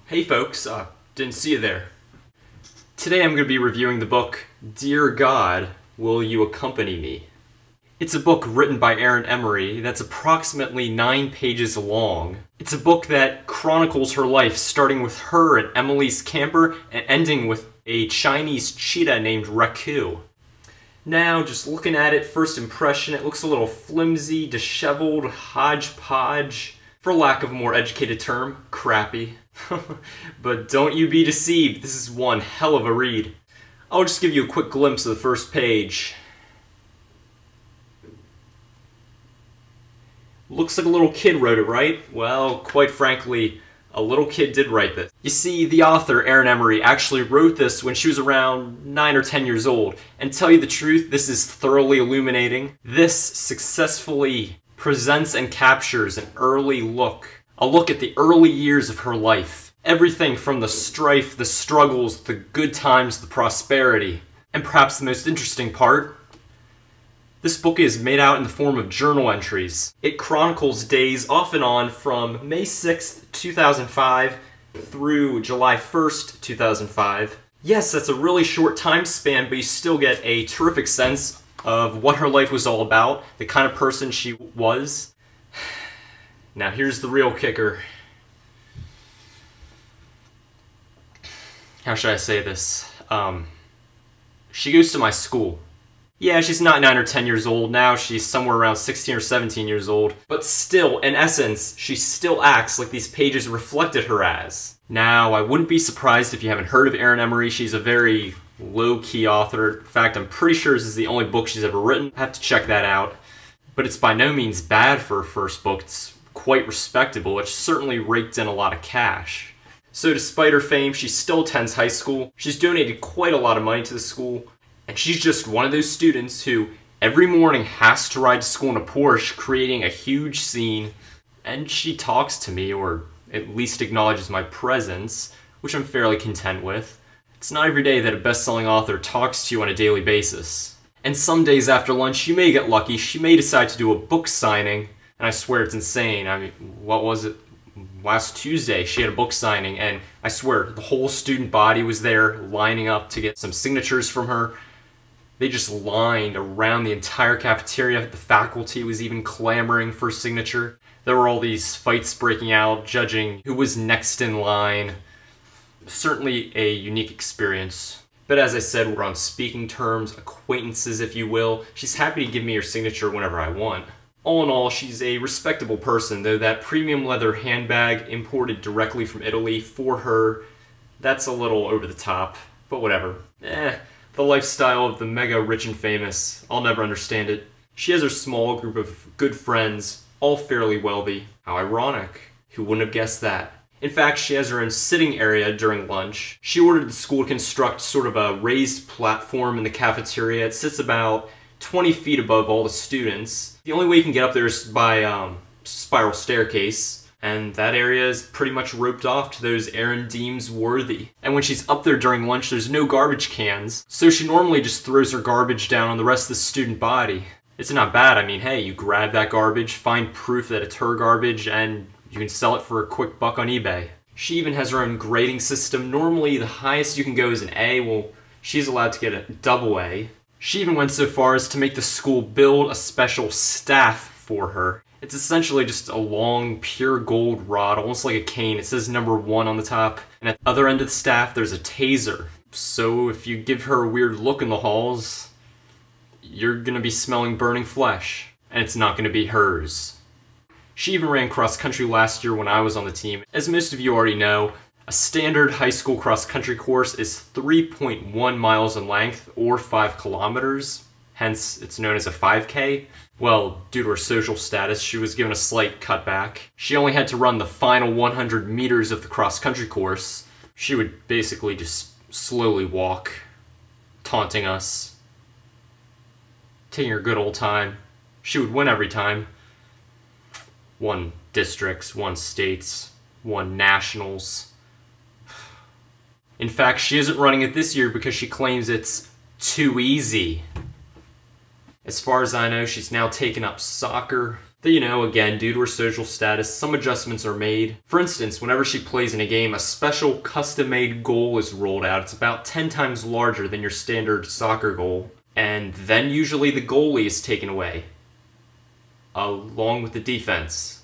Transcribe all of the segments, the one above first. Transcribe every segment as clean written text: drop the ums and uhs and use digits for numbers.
Hey folks, didn't see you there. Today I'm going to be reviewing the book, Dear God, Will You Accompany Me? It's a book written by Erin Emory that's approximately 9 pages long. It's a book that chronicles her life, starting with her and Emily's camper and ending with a Chinese cheetah named Raku. Now, just looking at it, first impression, it looks a little flimsy, disheveled, hodgepodge. For lack of a more educated term, crappy. But don't you be deceived, this is one hell of a read. I'll just give you a quick glimpse of the first page. Looks like a little kid wrote it, right? Well, quite frankly, a little kid did write this. You see, the author, Erin Emory, actually wrote this when she was around 9 or 10 years old. And tell you the truth, this is thoroughly illuminating. This successfully presents and captures an early look. A look at the early years of her life. Everything from the strife, the struggles, the good times, the prosperity. And perhaps the most interesting part, this book is made out in the form of journal entries. It chronicles days off and on from May 6th, 2005 through July 1st, 2005. Yes, that's a really short time span, but you still get a terrific sense of what her life was all about, the kind of person she was. Now here's the real kicker. How should I say this? She goes to my school. Yeah, she's not 9 or 10 years old now, she's somewhere around 16 or 17 years old. But still, in essence, she still acts like these pages reflected her as. Now, I wouldn't be surprised if you haven't heard of Erin Emory. She's a very low-key author. In fact, I'm pretty sure this is the only book she's ever written. I have to check that out. But it's by no means bad for her first book. It's quite respectable. It's certainly raked in a lot of cash. So despite her fame, she still attends high school. She's donated quite a lot of money to the school. And she's just one of those students who every morning has to ride to school in a Porsche, creating a huge scene. And she talks to me, or at least acknowledges my presence, which I'm fairly content with. It's not every day that a best-selling author talks to you on a daily basis. And some days after lunch, you may get lucky. She may decide to do a book signing, and I swear it's insane. I mean, what was it? Last Tuesday, she had a book signing, and I swear, the whole student body was there lining up to get some signatures from her. They just lined around the entire cafeteria. The faculty was even clamoring for a signature. There were all these fights breaking out, judging who was next in line. Certainly a unique experience. But as I said, we're on speaking terms, acquaintances if you will. She's happy to give me her signature whenever I want. All in all, she's a respectable person, though that premium leather handbag imported directly from Italy for her, that's a little over the top, but whatever. The lifestyle of the mega rich and famous, I'll never understand it. She has her small group of good friends, all fairly wealthy. How ironic. Who wouldn't have guessed that? In fact, she has her own sitting area during lunch. She ordered the school to construct sort of a raised platform in the cafeteria. It sits about 20 feet above all the students. The only way you can get up there is by spiral staircase, and that area is pretty much roped off to those Erin deems worthy. And when she's up there during lunch, there's no garbage cans, so she normally just throws her garbage down on the rest of the student body. It's not bad. I mean, hey, you grab that garbage, find proof that it's her garbage, and you can sell it for a quick buck on eBay. She even has her own grading system. Normally, the highest you can go is an A. Well, she's allowed to get a double A. She even went so far as to make the school build a special staff for her. It's essentially just a long, pure gold rod, almost like a cane. It says number 1 on the top. And at the other end of the staff, there's a taser. So if you give her a weird look in the halls, you're gonna be smelling burning flesh. And it's not gonna be hers. She even ran cross country last year when I was on the team. As most of you already know, a standard high school cross country course is 3.1 miles in length, or 5 kilometers. Hence, it's known as a 5K. Well, due to her social status, she was given a slight cutback. She only had to run the final 100 meters of the cross country course. She would basically just slowly walk, taunting us, taking her good old time. She would win every time. Won districts, won states, won nationals. In fact, she isn't running it this year because she claims it's too easy. As far as I know, she's now taken up soccer. That, again, due to her social status, some adjustments are made. For instance, whenever she plays in a game, a special custom-made goal is rolled out. It's about 10 times larger than your standard soccer goal. And then usually the goalie is taken away, along with the defense.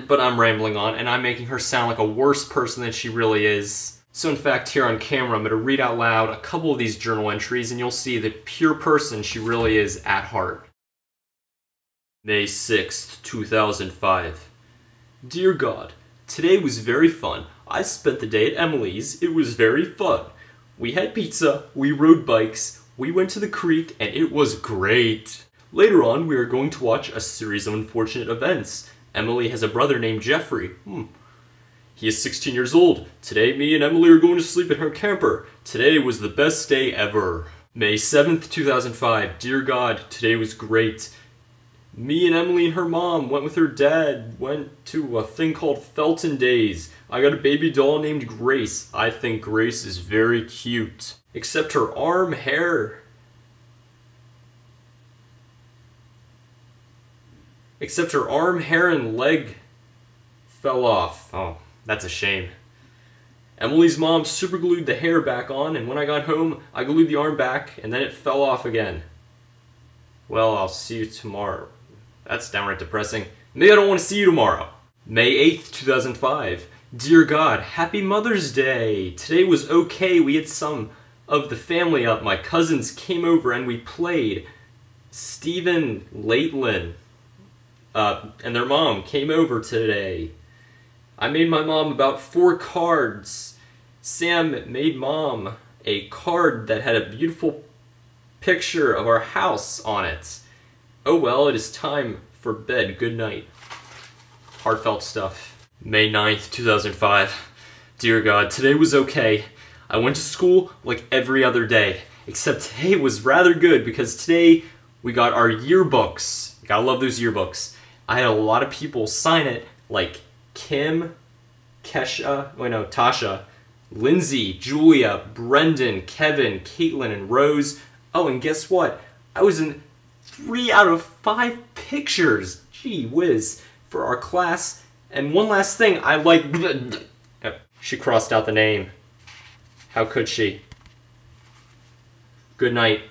But I'm rambling on, and I'm making her sound like a worse person than she really is. So in fact, here on camera, I'm going to read out loud a couple of these journal entries, and you'll see the pure person she really is at heart. May 6th, 2005. Dear God, today was very fun. I spent the day at Emily's. It was very fun. We had pizza, we rode bikes, we went to the creek, and it was great. Later on, we are going to watch a series of unfortunate events. Emily has a brother named Jeffrey. He is 16 years old. Today, me and Emily are going to sleep in her camper. Today was the best day ever. May 7th, 2005. Dear God, today was great. Me and Emily and her mom went with her dad, went to a thing called Felton Days. I got a baby doll named Grace. I think Grace is very cute. Except her arm hair. Except her arm hair and leg fell off. Oh, that's a shame. Emily's mom superglued the hair back on, and when I got home, I glued the arm back, and then it fell off again. Well, I'll see you tomorrow. That's downright depressing. Maybe I don't want to see you tomorrow. May 8th, 2005. Dear God, happy Mother's Day. Today was okay. We had some of the family up. My cousins came over and we played. Stephen Laitland and their mom came over today. I made my mom about 4 cards. Sam made Mom a card that had a beautiful picture of our house on it. Oh well, it is time for bed. Good night. Heartfelt stuff. May 9th, 2005. Dear God, today was okay. I went to school like every other day, except today was rather good because today we got our yearbooks. Gotta love those yearbooks. I had a lot of people sign it, like Kim, Tasha, Lindsay, Julia, Brendan, Kevin, Caitlin, and Rose. Oh, and guess what? I was in 3 out of 5 pictures. Gee whiz. For our class. And one last thing, she crossed out the name. How could she? Good night.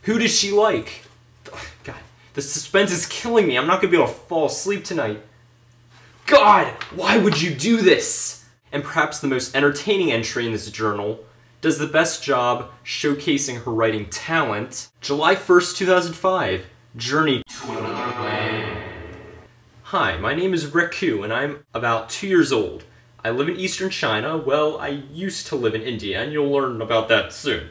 Who does she like? God, the suspense is killing me. I'm not gonna be able to fall asleep tonight. God, why would you do this? And perhaps the most entertaining entry in this journal does the best job showcasing her writing talent. July 1st, 2005. Journey to another land. Hi, my name is Reku, and I'm about 2 years old. I live in eastern China. Well, I used to live in India, and you'll learn about that soon.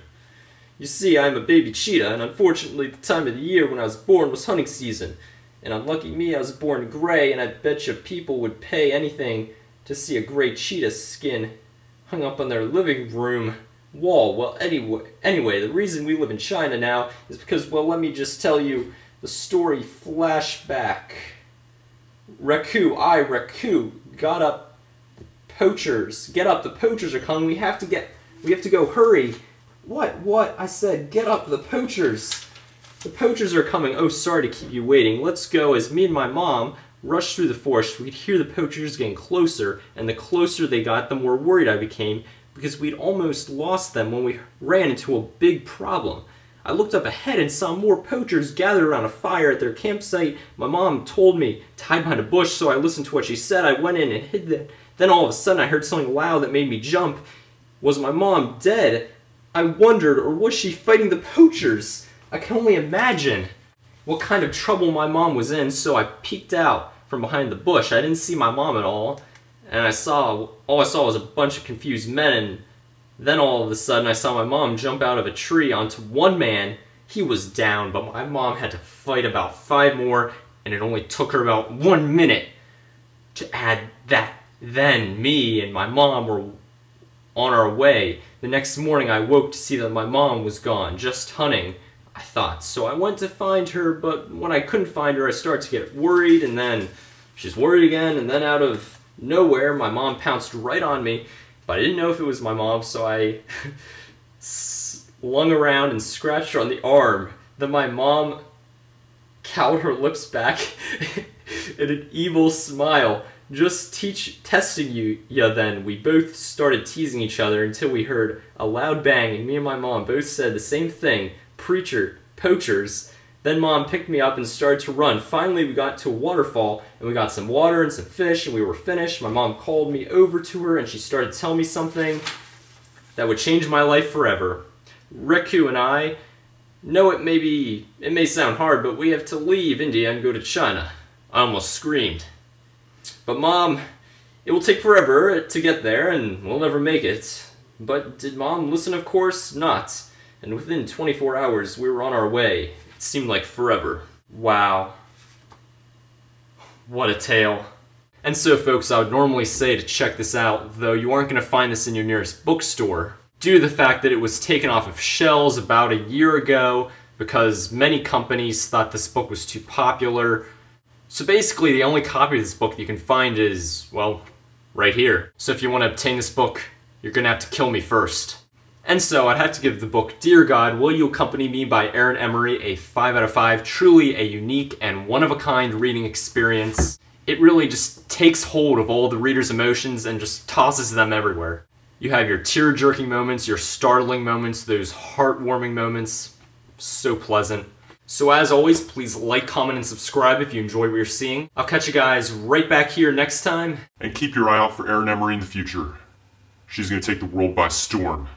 You see, I'm a baby cheetah, and unfortunately the time of the year when I was born was hunting season. And unlucky me, I was born gray, and I betcha people would pay anything to see a gray cheetah skin hung up on their living room wall. Well, anyway, the reason we live in China now is because, well, let me just tell you the story flashback. Reku, got up. Poachers, get up, the poachers are coming. We have to go, hurry. What? I said, get up, the poachers. The poachers are coming. Oh, sorry to keep you waiting. Let's go. As me and my mom rushed through the forest, we could hear the poachers getting closer, and the closer they got, the more worried I became, because we'd almost lost them when we ran into a big problem. I looked up ahead and saw more poachers gathered around a fire at their campsite. My mom told me to hide behind a bush, so I listened to what she said. I went in and hid there. Then all of a sudden I heard something loud that made me jump. Was my mom dead? I wondered, or was she fighting the poachers? I can only imagine what kind of trouble my mom was in, so I peeked out from behind the bush. I didn't see my mom at all, and all I saw was a bunch of confused men, and then all of a sudden I saw my mom jump out of a tree onto one man. He was down, but my mom had to fight about 5 more, and it only took her about 1 minute to add that. Then me and my mom were on our way. The next morning I woke to see that my mom was gone, just hunting, I thought. So I went to find her, but when I couldn't find her I started to get worried, and then she's worried again, and then out of nowhere my mom pounced right on me. But I didn't know if it was my mom, so I slung around and scratched her on the arm. Then my mom cowed her lips back in an evil smile. Just testing you, yeah, then. We both started teasing each other until we heard a loud bang, and me and my mom both said the same thing, preacher, poachers. Then Mom picked me up and started to run. Finally, we got to a waterfall, and we got some water and some fish, and we were finished. My mom called me over to her, and she started telling me something that would change my life forever. Riku and I know it may sound hard, but we have to leave India and go to China. I almost screamed. But Mom, it will take forever to get there, and we'll never make it. But did Mom listen? Of course not. And within 24 hours, we were on our way. It seemed like forever. Wow. What a tale. And so, folks, I would normally say to check this out, though you aren't going to find this in your nearest bookstore, due to the fact that it was taken off of shelves about a year ago because many companies thought this book was too popular. So basically, the only copy of this book that you can find is, well, right here. So if you want to obtain this book, you're going to have to kill me first. And so I'd have to give the book Dear God, Will You Accompany Me by Erin Emory a 5 out of 5. Truly a unique and one-of-a-kind reading experience. It really just takes hold of all the reader's emotions and just tosses them everywhere. You have your tear-jerking moments, your startling moments, those heartwarming moments. So pleasant. So as always, please like, comment, and subscribe if you enjoy what you're seeing. I'll catch you guys right back here next time. And keep your eye out for Erin Emory in the future. She's going to take the world by storm.